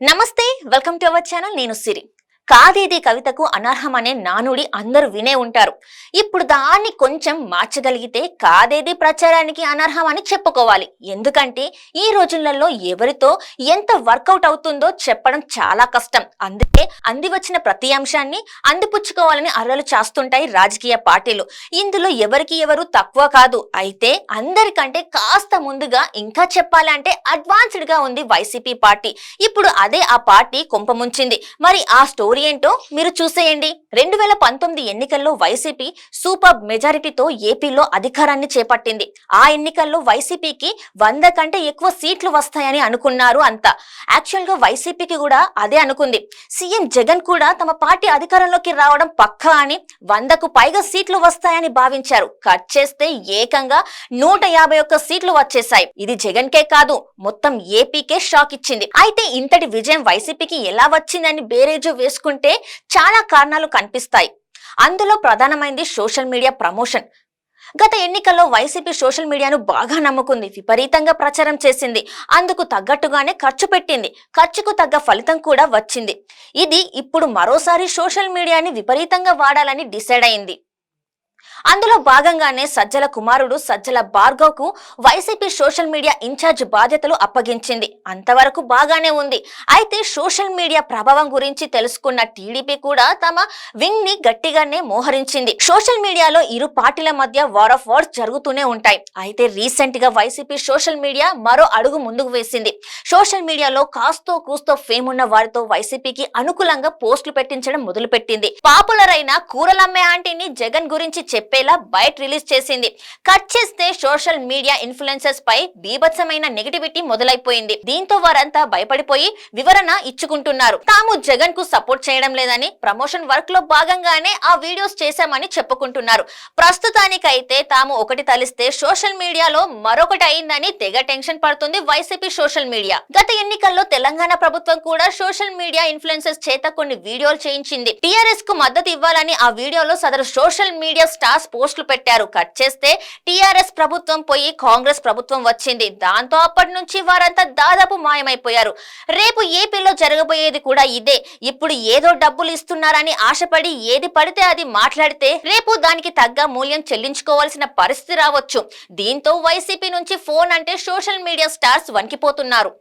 నమస్తే, welcome to our channel. నేను సిరి. కాదేది కవితకు అనర్హమనే నానుడి అందరూ వినే ఉంటారు. ఇప్పుడు దాన్ని కొంచెం మార్చగలిగితే కాదేది ప్రచారానికి అనర్హం అని చెప్పుకోవాలి. ఎందుకంటే ఈ రోజులలో ఎవరితో ఎంత వర్కౌట్ అవుతుందో చెప్పడం చాలా కష్టం. అందుకే అంది వచ్చిన ప్రతి అంశాన్ని అందిపుచ్చుకోవాలని అర్రలు చేస్తుంటాయి రాజకీయ పార్టీలు. ఇందులో ఎవరికి ఎవరు తక్కువ కాదు. అయితే అందరికంటే కాస్త ముందుగా ఇంకా చెప్పాలంటే అడ్వాన్స్డ్ గా ఉంది వైసీపీ పార్టీ. ఇప్పుడు అదే ఆ పార్టీ కొంపముంచింది. మరి ఆ స్టోరీ ఏంటో మీరు చూసేయండి. 2019 ఎన్నికల్లో వైసీపీ సూపర్ మెజారిటీతో ఏపీలో అధికారాన్ని చేపట్టింది. ఆ ఎన్నికల్లో వైసీపీకి 100 కంటే ఎక్కువ సీట్లు వస్తాయని అనుకున్నారు అంతా. యాక్చువల్ గా వైసీపీకి కూడా అదే అనుకుంది. సీఎం జగన్ కూడా తమ పార్టీ అధికారంలోకి రావడం పక్కా అని 100కు పైగా సీట్లు వస్తాయని భావించారు. కట్ చేస్తే ఏకంగా 151 సీట్లు వచ్చేశాయి. ఇది జగన్ కే కాదు, మొత్తం ఏపీకే షాక్ ఇచ్చింది. అయితే ఇంతటి విజయం వైసీపీకి ఎలా వచ్చిందని బేరేజు వేసుకుంటే చాలా కారణాలు కనిపిస్తాయి. అందులో ప్రధానమైనది సోషల్ మీడియా ప్రమోషన్. గత ఎన్నికల్లో వైసీపీ సోషల్ మీడియాను బాగా నమ్ముకుంది, విపరీతంగా ప్రచారం చేసింది, అందుకు తగ్గట్టుగానే ఖర్చు పెట్టింది, ఖర్చుకు తగ్గ ఫలితం కూడా వచ్చింది. ఇది ఇప్పుడు మరోసారి సోషల్ మీడియాని విపరీతంగా వాడాలని డిసైడ్ అయింది. అందులో భాగంగానే సజ్జల కుమారుడు సజ్జల భార్గవ్ కు వైసీపీ సోషల్ మీడియా ఇన్ఛార్జ్ బాధ్యతలు అప్పగించింది. అంతవరకు బాగానే ఉంది. అయితే సోషల్ మీడియా ప్రభావం గురించి తెలుసుకున్న టీడీపీ కూడా తమ వింగ్ ని గట్టిగానే మోహరించింది. సోషల్ మీడియాలో ఇరు పార్టీల మధ్య వార్ ఆఫ్ వర్డ్స్ జరుగుతూనే ఉంటాయి. అయితే రీసెంట్ గా వైసీపీ సోషల్ మీడియా మరో అడుగు ముందుకు వేసింది. సోషల్ మీడియాలో కాస్తో కూస్తో ఫేమ్ ఉన్న వారితో వైసీపీకి అనుకూలంగా పోస్టులు పెట్టించడం మొదలుపెట్టింది. పాపులర్ అయిన కూరలమ్మే ఆంటీని జగన్ గురించి చెప్పేలా బయట రిలీజ్ చేసింది. కట్ చేస్తే సోషల్ మీడియా ఇన్ఫ్లుయెన్సర్స్ పై బీభత్సమైన నెగటివిటీ మొదలైపోయింది. దీంతో వారంతా భయపడిపోయి వివరణ ఇచ్చుకుంటున్నారు. తాము జగన్ కు సపోర్ట్ చేయడం లేదని, ప్రమోషన్ వర్క్ లో భాగంగానే ఆ వీడియోస్ చేశామని చెప్పుకుంటున్నారు. ప్రస్తుతానికైతే తాము ఒకటి తలిస్తే సోషల్ మీడియాలో మరొకటి అయిందని తెగ టెన్షన్ పడుతుంది వైసీపీ సోషల్ మీడియా. గత ఎన్నికల్లో తెలంగాణ ప్రభుత్వం కూడా సోషల్ మీడియా ఇన్ఫ్లుయెన్సర్స్ చేత కొన్ని వీడియోలు చేయించింది. టీఆర్ఎస్ కు మద్దతు ఇవ్వాలని ఆ వీడియోలో సదరు సోషల్ మీడియా స్టార్స్ పోస్టులు పెట్టారు. కట్ చేస్తే టీఆర్ఎస్ ప్రభుత్వం పోయి కాంగ్రెస్ ప్రభుత్వం వచ్చింది. దాంతో అప్పటి నుంచి వారంతా దాదాపు మాయమైపోయారు. రేపు ఏపీలో జరగబోయేది కూడా ఇదే. ఇప్పుడు ఏదో డబ్బులు ఇస్తున్నారని ఆశపడి ఏది పడితే అది మాట్లాడితే రేపు దానికి తగ్గ మూల్యం చెల్లించుకోవాల్సిన పరిస్థితి రావచ్చు. దీంతో వైసీపీ నుంచి ఫోన్ అంటే సోషల్ మీడియా స్టార్స్ వణికిపోతున్నారు.